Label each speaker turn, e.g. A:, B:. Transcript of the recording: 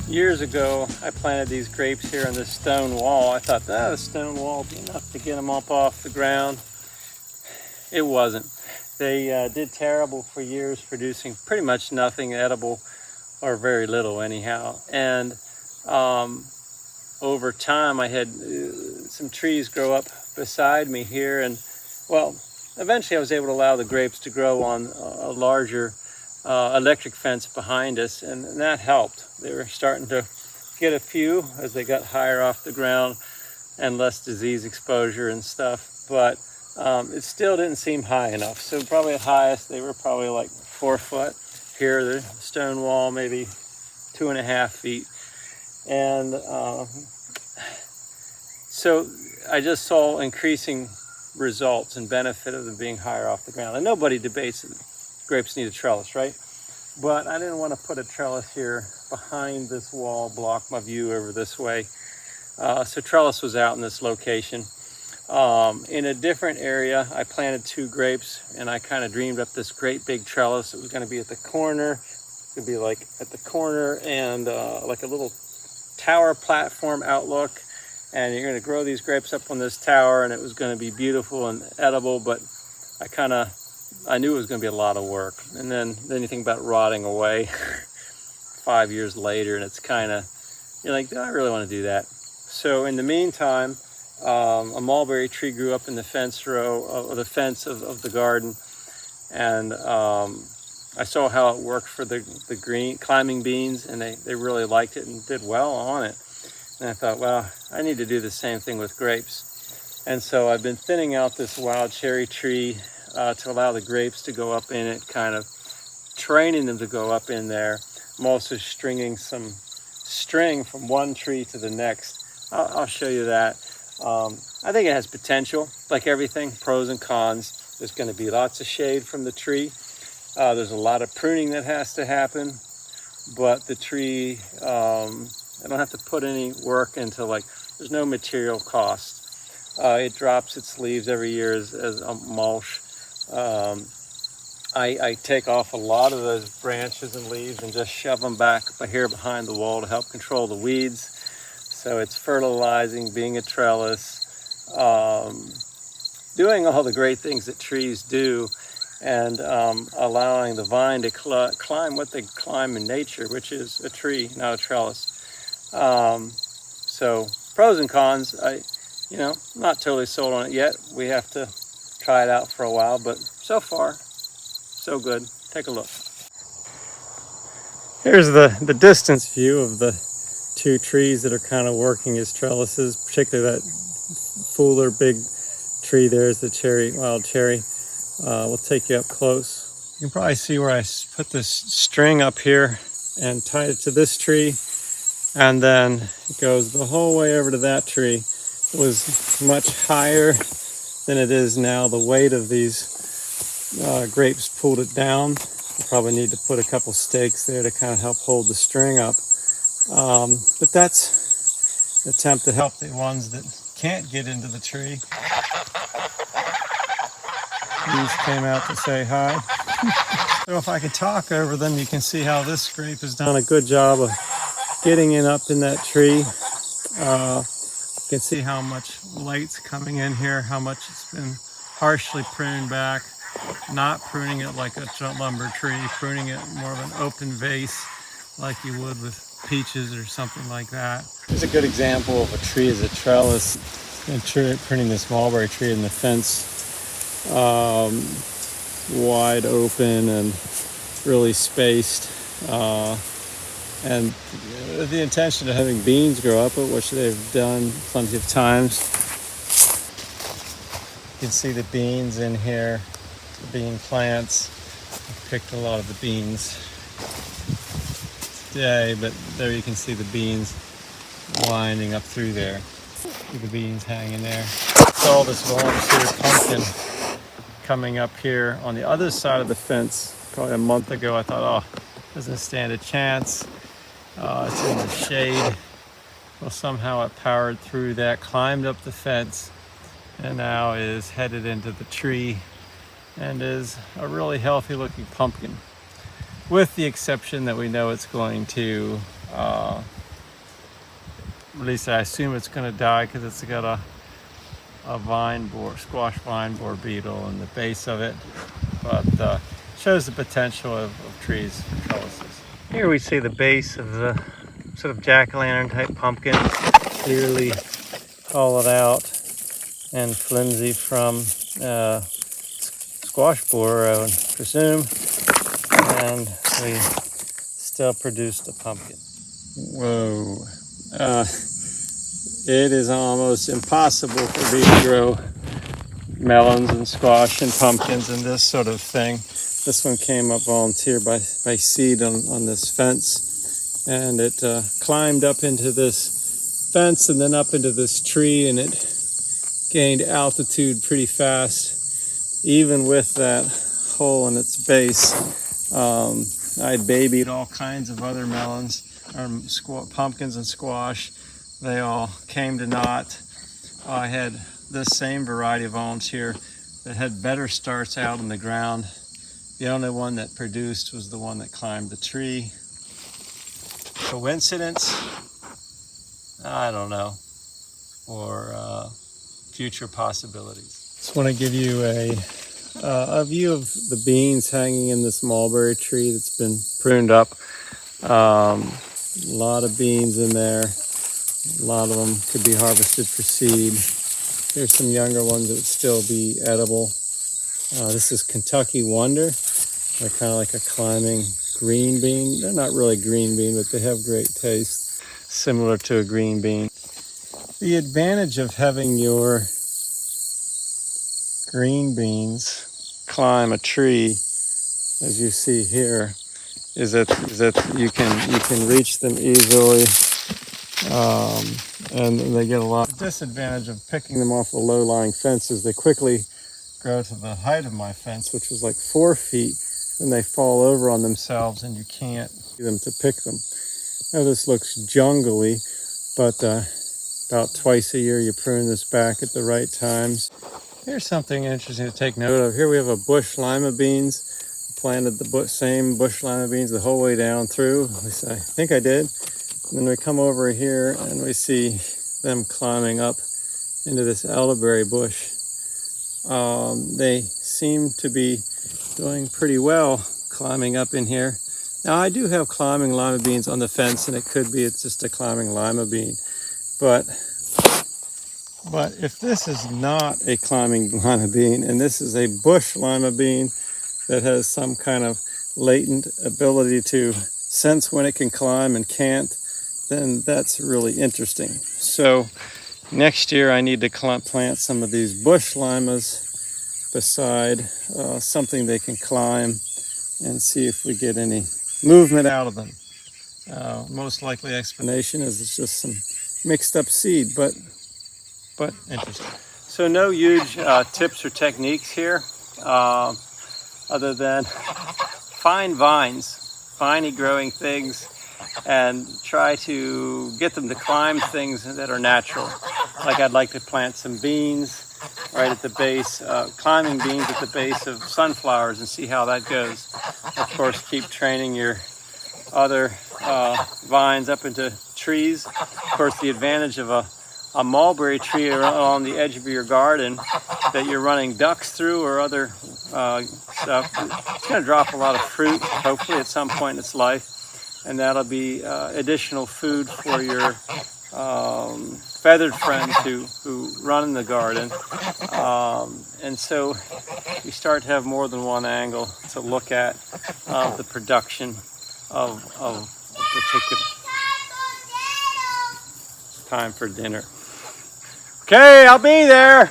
A: Years ago, I planted these grapes here on this stone wall. I thought, the stone wall would be enough to get them up off the ground. It wasn't. They did terrible for years, producing pretty much nothing edible, or very little anyhow. And over time, I had some trees grow up beside me here, and well, eventually I was able to allow the grapes to grow on a larger electric fence behind us, and that helped. They were starting to get a few as they got higher off the ground and less disease exposure and stuff, but it still didn't seem high enough. So probably at highest they were probably like 4 foot. Here the stone wall maybe 2.5 feet, and so I just saw increasing results and benefit of them being higher off the ground. And nobody debates that grapes need a trellis, right? But I didn't want to put a trellis here behind this wall, block my view over this way. So trellis was out in this location. In a different area, I planted 2 grapes, and I kind of dreamed up this great big trellis. It was going to be at the corner. It would be like at the corner and like a little tower platform outlook. And you're going to grow these grapes up on this tower, and it was going to be beautiful and edible, but I knew it was going to be a lot of work. And then you think about rotting away 5 years later, and it's kind of, you're like, do I really want to do that? So in the meantime, a mulberry tree grew up in the fence row of the fence of the garden, and I saw how it worked for the green climbing beans, and they really liked it and did well on it. And I thought, well, I need to do the same thing with grapes. And so I've been thinning out this wild cherry tree to allow the grapes to go up in it, kind of training them to go up in there. I'm also stringing some string from one tree to the next. I'll show you that. I think it has potential, like everything, pros and cons. There's going to be lots of shade from the tree. There's a lot of pruning that has to happen, but the tree, I don't have to put any work into, like, there's no material cost. It drops its leaves every year as a mulch. I take off a lot of those branches and leaves and just shove them back here behind the wall to help control the weeds. So it's fertilizing, being a trellis, doing all the great things that trees do, and allowing the vine to climb what they climb in nature, which is a tree, not a trellis. So pros and cons, not totally sold on it yet. We have to try it out for a while, but so far, so good. Take a look. Here's the distance view of the 2 trees that are kind of working as trellises, particularly that fuller big tree there is the wild cherry. We'll take you up close. You can probably see where I put this string up here and tied it to this tree, and then it goes the whole way over to that tree. It was much higher than it is now. The weight of these grapes pulled it down. You probably need to put a couple stakes there to kind of help hold the string up. But that's an attempt to help the ones that can't get into the tree. These came out to say hi. So if I could talk over them, you can see how this grape has done a good job of getting up in that tree. You can see how much light's coming in here, how much it's been harshly pruned back, not pruning it like a lumber tree, pruning it more of an open vase like you would with peaches or something like that. Here's a good example of a tree as a trellis. I'm pruning this mulberry tree in the fence, wide open and really spaced, and the intention of having beans grow up it, which they've done plenty of times. You can see the beans in here, the bean plants. I picked a lot of the beans today, but there you can see the beans winding up through there. See the beans hanging there. Saw this volunteer pumpkin coming up here on the other side of the fence probably a month ago. I thought, doesn't stand a chance. It's in the shade. Well, somehow it powered through that, climbed up the fence, and now is headed into the tree and is a really healthy looking pumpkin, with the exception that we know it's going to At least I assume it's going to die because it's got a squash vine borer beetle in the base of it, but shows the potential of trees for trellises. Here we see the base of the sort of jack-o'-lantern type pumpkin, clearly hollowed out and flimsy from squash borer, I would presume, and we still produced a pumpkin. Whoa. It is almost impossible for me to grow melons and squash and pumpkins and this sort of thing. This one came up volunteer by seed on this fence, and it climbed up into this fence and then up into this tree, and it gained altitude pretty fast, even with that hole in its base. I babied all kinds of other melons, pumpkins and squash. They all came to naught. I had this same variety of volunteer that had better starts out in the ground. The only one that produced was the one that climbed the tree. Coincidence? I don't know. Or future possibilities. Just want to give you a view of the beans hanging in this mulberry tree that's been pruned up. A lot of beans in there. A lot of them could be harvested for seed. Here's some younger ones that would still be edible. This is Kentucky Wonder. They're kind of like a climbing green bean. They're not really green bean, but they have great taste, similar to a green bean. The advantage of having your green beans climb a tree, as you see here, is that you can reach them easily. And they get a lot. The disadvantage of picking them off the low-lying fences, they quickly grow to the height of my fence, which was like 4 feet, and they fall over on themselves, and you can't get them to pick them. Now this looks jungly, but about twice a year you prune this back at the right times. Here's something interesting to take note of. Here we have a bush lima beans. Planted the same bush lima beans the whole way down through. At least I think I did. And then we come over here and we see them climbing up into this elderberry bush. They seem to be doing pretty well climbing up in here. Now I do have climbing lima beans on the fence, and it could be it's just a climbing lima bean. But if this is not a climbing lima bean, and this is a bush lima bean that has some kind of latent ability to sense when it can climb and can't, then that's really interesting. So next year I need to plant some of these bush limas beside something they can climb and see if we get any movement out of them. Most likely explanation is it's just some mixed up seed, but interesting. So no huge tips or techniques here, other than find vines, finely growing things, and try to get them to climb things that are natural. Like I'd like to plant some beans right at the base, climbing beans at the base of sunflowers, and see how that goes. Of course, keep training your other vines up into trees. Of course, the advantage of a mulberry tree along the edge of your garden that you're running ducks through or other stuff, it's going to drop a lot of fruit, hopefully at some point in its life. And that'll be additional food for your feathered friends who run in the garden. And so you start to have more than one angle to look at the production of a particular time for dinner. Okay, I'll be there.